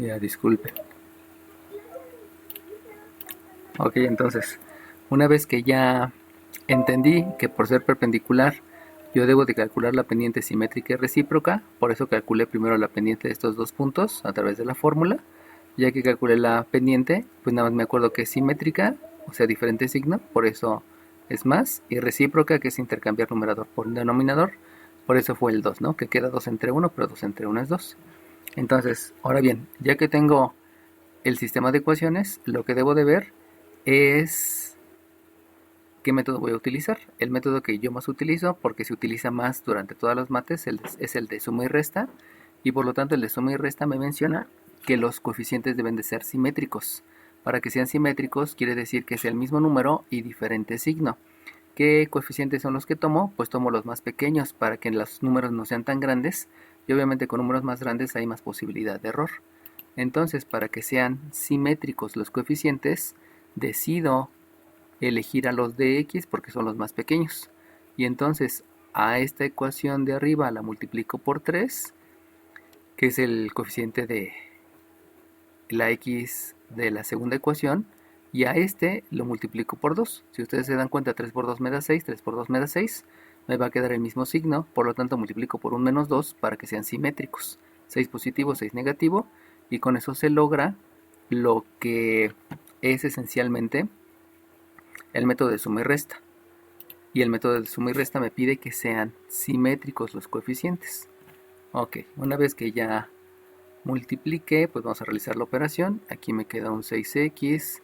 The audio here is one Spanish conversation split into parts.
Ya, disculpe. Ok, entonces, una vez que ya entendí que por ser perpendicular yo debo de calcular la pendiente simétrica y recíproca, por eso calculé primero la pendiente de estos dos puntos a través de la fórmula. Ya que calculé la pendiente, pues nada más me acuerdo que es simétrica, o sea, diferente signo, por eso es más, y recíproca, que es intercambiar numerador por denominador, por eso fue el 2, ¿no? Que queda 2 entre uno, pero 2 entre uno es 2. Entonces, ahora bien, ya que tengo el sistema de ecuaciones, lo que debo de ver es qué método voy a utilizar. El método que yo más utilizo, porque se utiliza más durante todas las mates, es el de suma y resta, y por lo tanto el de suma y resta me menciona que los coeficientes deben de ser simétricos. Para que sean simétricos quiere decir que sea el mismo número y diferente signo. ¿Qué coeficientes son los que tomo? Pues tomo los más pequeños para que los números no sean tan grandes, y obviamente con números más grandes hay más posibilidad de error. Entonces, para que sean simétricos los coeficientes, decido elegir a los de x porque son los más pequeños. Y entonces a esta ecuación de arriba la multiplico por 3, que es el coeficiente de la x de la segunda ecuación, y a este lo multiplico por 2. Si ustedes se dan cuenta, 3 por 2 me da 6, 3 por 2 me da 6, me va a quedar el mismo signo, por lo tanto multiplico por un menos 2 para que sean simétricos. 6 positivo, 6 negativo, y con eso se logra lo que es esencialmente el método de suma y resta. Y el método de suma y resta me pide que sean simétricos los coeficientes. Ok, una vez que ya multipliqué, pues vamos a realizar la operación. Aquí me queda un 6x.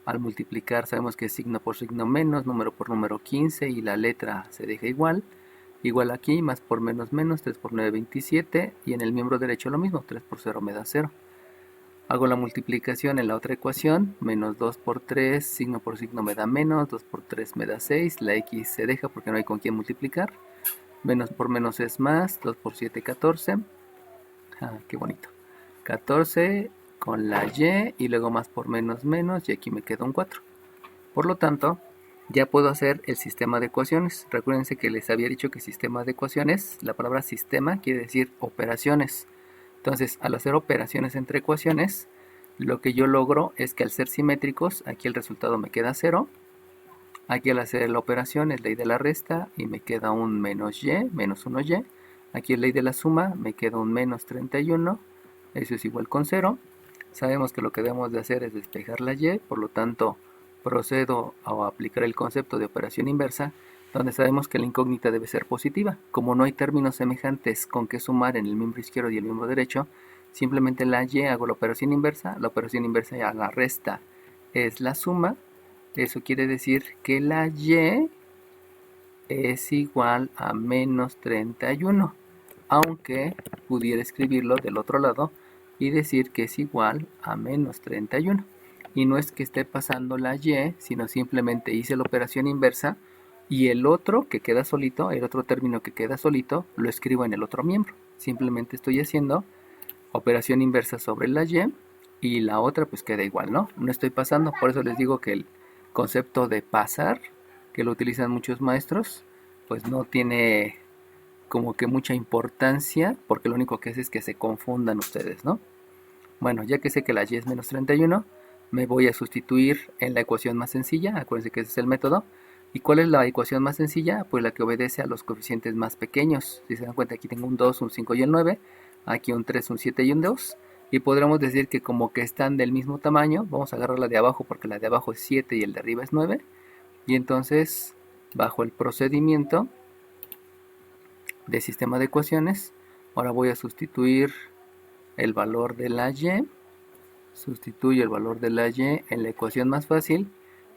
Al multiplicar sabemos que es signo por signo menos, número por número 15, y la letra se deja igual. Igual aquí, más por menos menos, 3 por 9, 27. Y en el miembro derecho lo mismo, 3 por 0 me da 0. Hago la multiplicación en la otra ecuación, menos 2 por 3, signo por signo me da menos, 2 por 3 me da 6, la x se deja porque no hay con quién multiplicar, menos por menos es más, 2 por 7, 14, qué bonito, 14 con la y, y luego más por menos menos, y aquí me queda un 4. Por lo tanto, ya puedo hacer el sistema de ecuaciones. Recuérdense que les había dicho que sistema de ecuaciones, la palabra sistema quiere decir operaciones. Entonces, al hacer operaciones entre ecuaciones, lo que yo logro es que al ser simétricos, aquí el resultado me queda 0. Aquí al hacer la operación es ley de la resta y me queda un menos y, menos 1y. Aquí es ley de la suma, me queda un menos 31. Eso es igual con 0. Sabemos que lo que debemos de hacer es despejar la y, por lo tanto procedo a aplicar el concepto de operación inversa, donde sabemos que la incógnita debe ser positiva. Como no hay términos semejantes con que sumar en el miembro izquierdo y el miembro derecho, simplemente la y hago la operación inversa a la resta es la suma. Eso quiere decir que la y es igual a menos 31, aunque pudiera escribirlo del otro lado y decir que es igual a menos 31. Y no es que esté pasando la y, sino simplemente hice la operación inversa y el otro que queda solito, el otro término que queda solito, lo escribo en el otro miembro. Simplemente estoy haciendo operación inversa sobre la y la otra pues queda igual, ¿no? No estoy pasando, por eso les digo que el concepto de pasar, que lo utilizan muchos maestros, pues no tiene como que mucha importancia, porque lo único que hace es que se confundan ustedes, ¿no? Bueno, ya que sé que la y es menos 31, me voy a sustituir en la ecuación más sencilla, acuérdense que ese es el método. ¿Y cuál es la ecuación más sencilla? Pues la que obedece a los coeficientes más pequeños. Si se dan cuenta, aquí tengo un 2, un 5 y el 9, aquí un 3, un 7 y un 2. Y podríamos decir que como que están del mismo tamaño, vamos a agarrar la de abajo porque la de abajo es 7 y el de arriba es 9. Y entonces, bajo el procedimiento de sistema de ecuaciones, ahora voy a sustituir el valor de la y. Sustituyo el valor de la y en la ecuación más fácil,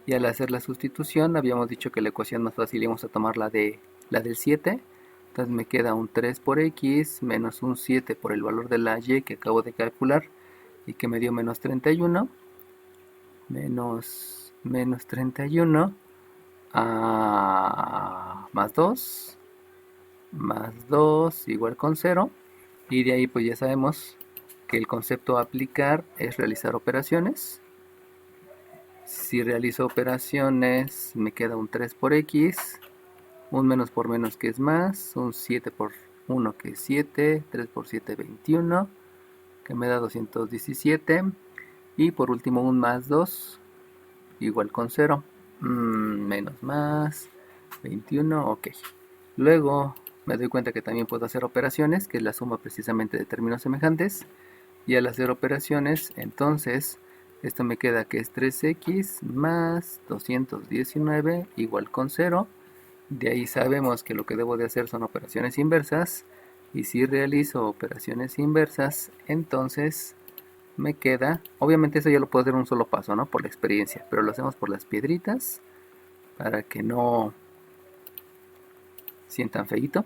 y al hacer la sustitución habíamos dicho que la ecuación más fácil íbamos a tomar la del 7. Entonces me queda un 3 por x menos un 7 por el valor de la y que acabo de calcular y que me dio menos 31, menos 31 más 2 igual con 0. Y de ahí pues ya sabemos que el concepto a aplicar es realizar operaciones. Si realizo operaciones me queda un 3 por x, un menos por menos que es más, un 7 por 1 que es 7, 3 por 7 21, que me da 217. Y por último un más 2 igual con 0. Menos más 21, ok. Luego me doy cuenta que también puedo hacer operaciones, que es la suma precisamente de términos semejantes. Y al hacer operaciones, entonces, esto me queda que es 3x más 219 igual con 0. De ahí sabemos que lo que debo de hacer son operaciones inversas. Y si realizo operaciones inversas, entonces me queda, obviamente eso ya lo puedo hacer en un solo paso, ¿no? Por la experiencia, pero lo hacemos por las piedritas para que no sientan feíto.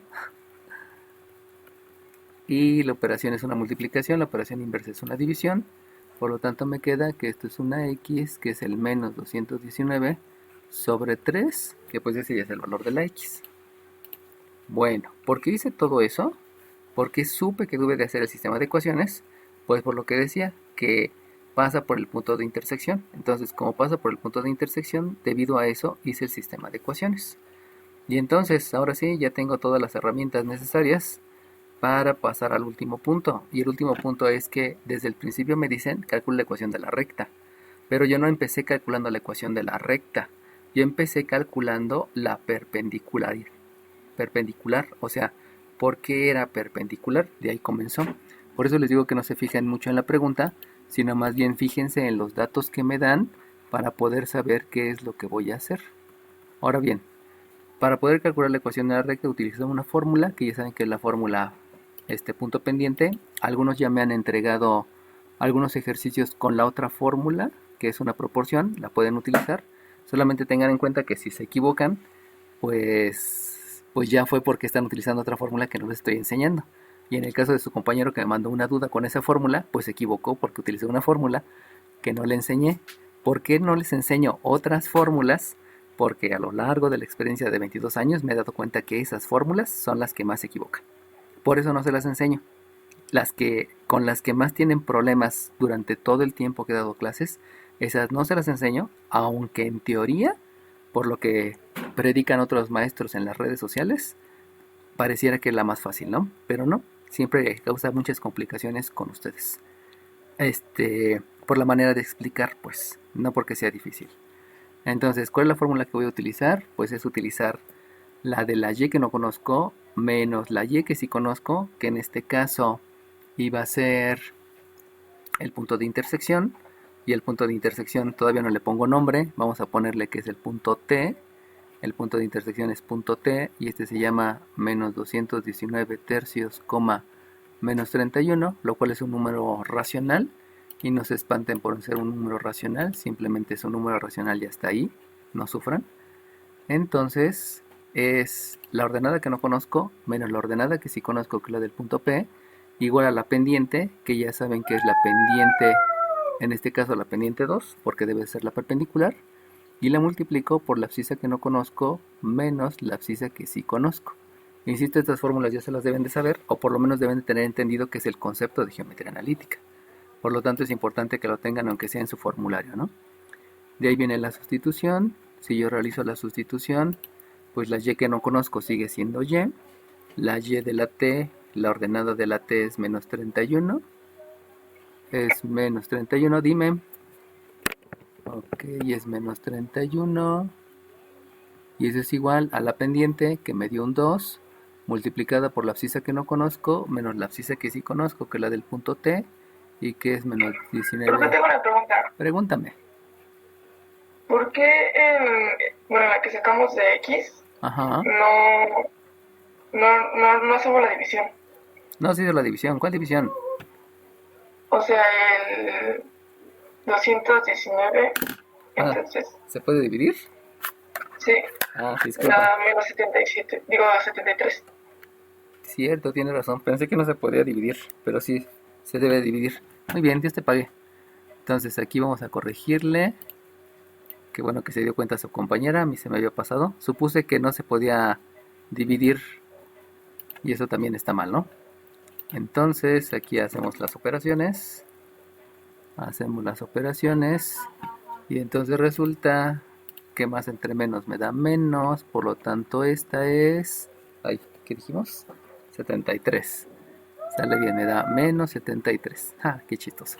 Y la operación es una multiplicación, la operación inversa es una división. Por lo tanto me queda que esto es una x, que es el menos 219 sobre 3, que pues ese ya es el valor de la x. Bueno, ¿por qué hice todo eso? Porque supe que debe de hacer el sistema de ecuaciones, pues por lo que decía, que pasa por el punto de intersección. Entonces, como pasa por el punto de intersección, debido a eso hice el sistema de ecuaciones. Y entonces, ahora sí, ya tengo todas las herramientas necesarias para pasar al último punto. Y el último punto es que desde el principio me dicen, calcula la ecuación de la recta. Pero yo no empecé calculando la ecuación de la recta. Yo empecé calculando la perpendicular. Perpendicular, o sea, ¿por qué era perpendicular? De ahí comenzó. Por eso les digo que no se fijen mucho en la pregunta, sino más bien fíjense en los datos que me dan para poder saber qué es lo que voy a hacer. Ahora bien, para poder calcular la ecuación de la recta utilizo una fórmula, que ya saben que es la fórmula punto pendiente. Algunos ya me han entregado algunos ejercicios con la otra fórmula, que es una proporción, la pueden utilizar. Solamente tengan en cuenta que si se equivocan, pues ya fue porque están utilizando otra fórmula que no les estoy enseñando. Y en el caso de su compañero que me mandó una duda con esa fórmula, pues se equivocó porque utilizó una fórmula que no le enseñé. ¿Por qué no les enseño otras fórmulas? Porque a lo largo de la experiencia de 22 años me he dado cuenta que esas fórmulas son las que más se equivocan. Por eso no se las enseño. Con las que más tienen problemas durante todo el tiempo que he dado clases, esas no se las enseño, aunque en teoría, por lo que predican otros maestros en las redes sociales, pareciera que es la más fácil, ¿no? Pero no, siempre causa muchas complicaciones con ustedes. Por la manera de explicar, pues, no porque sea difícil. Entonces, ¿cuál es la fórmula que voy a utilizar? Pues es utilizar la de la y que no conozco menos la y que sí conozco, que en este caso iba a ser el punto de intersección. Y el punto de intersección todavía no le pongo nombre, vamos a ponerle que es el punto T. El punto de intersección es punto T y este se llama menos 219 tercios, menos 31, lo cual es un número racional. Y no se espanten por ser un número racional, simplemente es un número racional y hasta ahí, no sufran. Entonces es la ordenada que no conozco menos la ordenada que sí conozco, que es la del punto P, igual a la pendiente, que ya saben que es la pendiente, en este caso la pendiente 2, porque debe ser la perpendicular, y la multiplico por la abscisa que no conozco menos la abscisa que sí conozco. Insisto, estas fórmulas ya se las deben de saber, o por lo menos deben de tener entendido que es el concepto de geometría analítica. Por lo tanto es importante que lo tengan aunque sea en su formulario, ¿no? De ahí viene la sustitución. Si yo realizo la sustitución, pues la y que no conozco sigue siendo y. La y de la t, la ordenada de la t es menos 31. Es menos 31, dime. Ok, es menos 31. Y eso es igual a la pendiente que me dio un 2, multiplicada por la abscisa que no conozco, menos la abscisa que sí conozco, que es la del punto T, y que es menos 19. Profe, tengo una pregunta. Pregúntame. ¿Por qué en la que sacamos de X Ajá. no hacemos la división? No se hizo la división. ¿Cuál división? O sea, el 219, entonces, ¿Se puede dividir? sí, Disculpa. la menos 77, digo 73. Cierto, tiene razón. Pensé que no se podía dividir, pero sí, se debe dividir. Muy bien, Dios te pague. Entonces aquí vamos a corregirle. Qué bueno que se dio cuenta su compañera, a mí se me había pasado. Supuse que no se podía dividir y eso también está mal, ¿no? Entonces aquí hacemos las operaciones. Hacemos las operaciones y entonces resulta que más entre menos me da menos, por lo tanto esta es... Ay, ¿qué dijimos? 73. Sale bien, me da menos 73. ¡Ah, qué chistoso!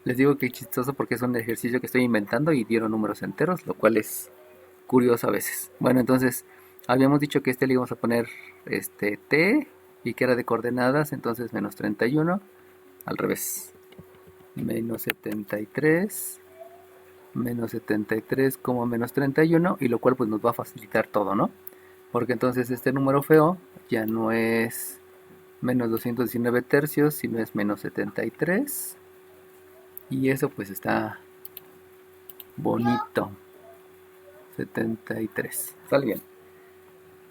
Les digo que chistoso porque es un ejercicio que estoy inventando y dieron números enteros, lo cual es curioso a veces. Bueno, entonces, habíamos dicho que le íbamos a poner t y que era de coordenadas, entonces menos 31, al revés. Menos 73, menos 73 como menos 31, y lo cual pues nos va a facilitar todo, ¿no? Porque entonces este número feo ya no es menos 219 tercios, sino es menos 73. Y eso pues está bonito. 73. Sale bien.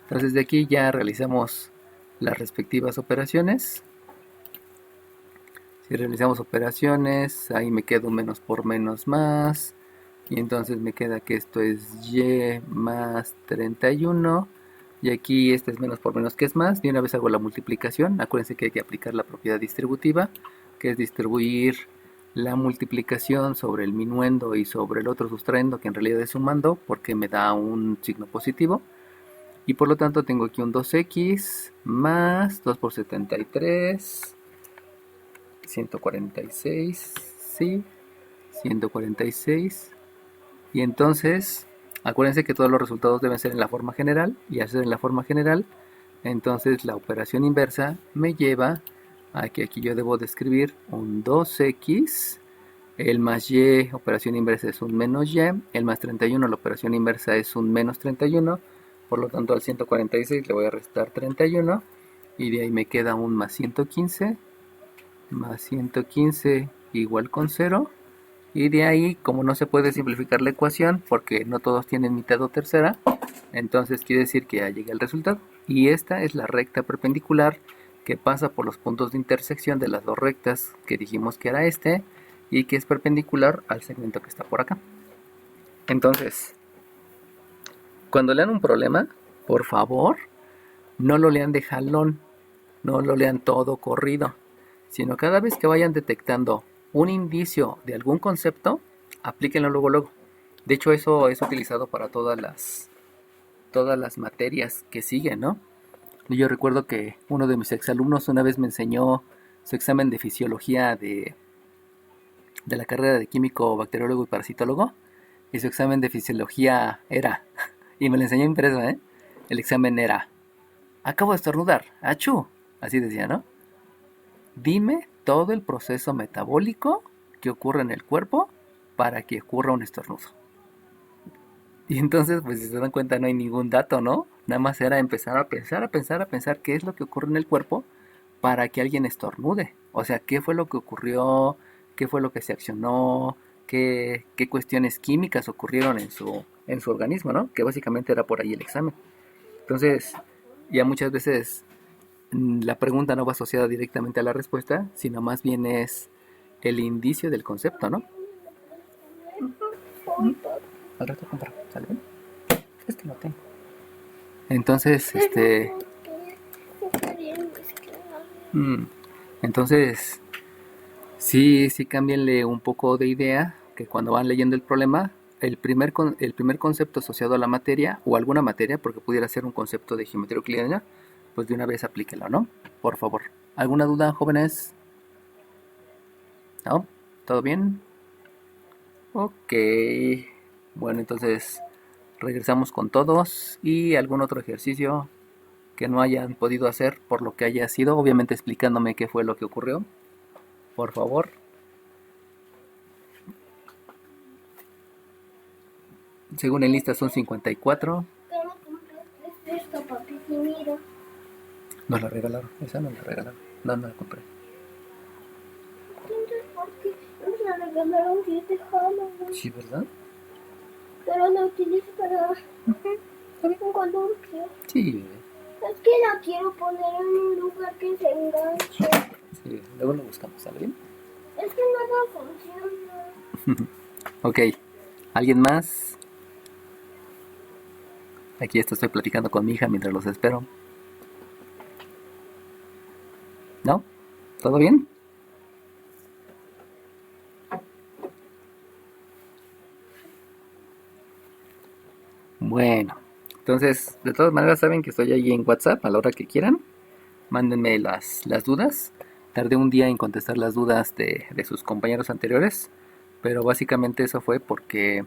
Entonces de aquí ya realizamos las respectivas operaciones. Si realizamos operaciones, ahí me quedo menos por menos más. Y entonces me queda que esto es y más 31. Y aquí este es menos por menos que es más. Y una vez hago la multiplicación, acuérdense que hay que aplicar la propiedad distributiva, que es distribuir la multiplicación sobre el minuendo y sobre el otro sustraendo, que en realidad es sumando, porque me da un signo positivo. Y por lo tanto tengo aquí un 2x más 2 por 73, 146, sí, 146. Y entonces, acuérdense que todos los resultados deben ser en la forma general, y al ser en la forma general, entonces la operación inversa me lleva a que aquí yo debo de escribir un 2x, el más y, operación inversa es un menos y, el más 31, la operación inversa es un menos 31, por lo tanto al 146 le voy a restar 31, y de ahí me queda un más 115 igual con 0. Y de ahí, como no se puede simplificar la ecuación, porque no todos tienen mitad o tercera, entonces quiere decir que ya llegué al resultado. Y esta es la recta perpendicular que pasa por los puntos de intersección de las dos rectas que dijimos que era y que es perpendicular al segmento que está por acá. Entonces, cuando lean un problema, por favor, no lo lean de jalón, no lo lean todo corrido, sino cada vez que vayan detectando un indicio de algún concepto, aplíquenlo luego. De hecho, eso es utilizado para todas las materias que siguen, ¿no? Yo recuerdo que uno de mis exalumnos una vez me enseñó su examen de fisiología de la carrera de químico, bacteriólogo y parasitólogo. Y su examen de fisiología era, y me lo enseñó impreso, ¿eh? El examen era, acabo de estornudar, achú, así decía, ¿no? Dime todo el proceso metabólico que ocurre en el cuerpo para que ocurra un estornudo. Y entonces, pues si se dan cuenta, no hay ningún dato, ¿no? Nada más era empezar a pensar qué es lo que ocurre en el cuerpo para que alguien estornude. O sea, qué fue lo que ocurrió, qué fue lo que se accionó, qué cuestiones químicas ocurrieron en su organismo, ¿no? Que básicamente era por ahí el examen. Entonces, ya muchas veces la pregunta no va asociada directamente a la respuesta, sino más bien es el indicio del concepto, ¿no? Al rato compro, ¿sale? Lo tengo. Entonces, entonces, sí, cámbienle un poco de idea, que cuando van leyendo el problema, el primer concepto asociado a la materia, o alguna materia, porque pudiera ser un concepto de geometría euclidiana, pues de una vez aplíquelo, ¿no? Por favor. ¿Alguna duda, jóvenes? ¿No? ¿Todo bien? Ok. Bueno, entonces regresamos con todos y algún otro ejercicio que no hayan podido hacer por lo que haya sido, obviamente explicándome qué fue lo que ocurrió, por favor. Según en lista son 54. Esto, papi, sí, mira. Nos la regalaron, esa no la regalaron, no la compré. Entonces, ¿por qué nos la regalaron si es de Halloween? Sí, ¿verdad? Pero la utilizo para un columpio. Sí, bebé. Es que la quiero poner en un lugar que se enganche. Sí, luego lo buscamos, ¿sale bien? Es que no funciona. Ok, ¿alguien más? Aquí estoy platicando con mi hija mientras los espero. ¿No? ¿Todo bien? Bueno, entonces, de todas maneras saben que estoy ahí en WhatsApp a la hora que quieran. mándenme las dudas. Tardé un día en contestar las dudas de sus compañeros anteriores, pero básicamente eso fue porque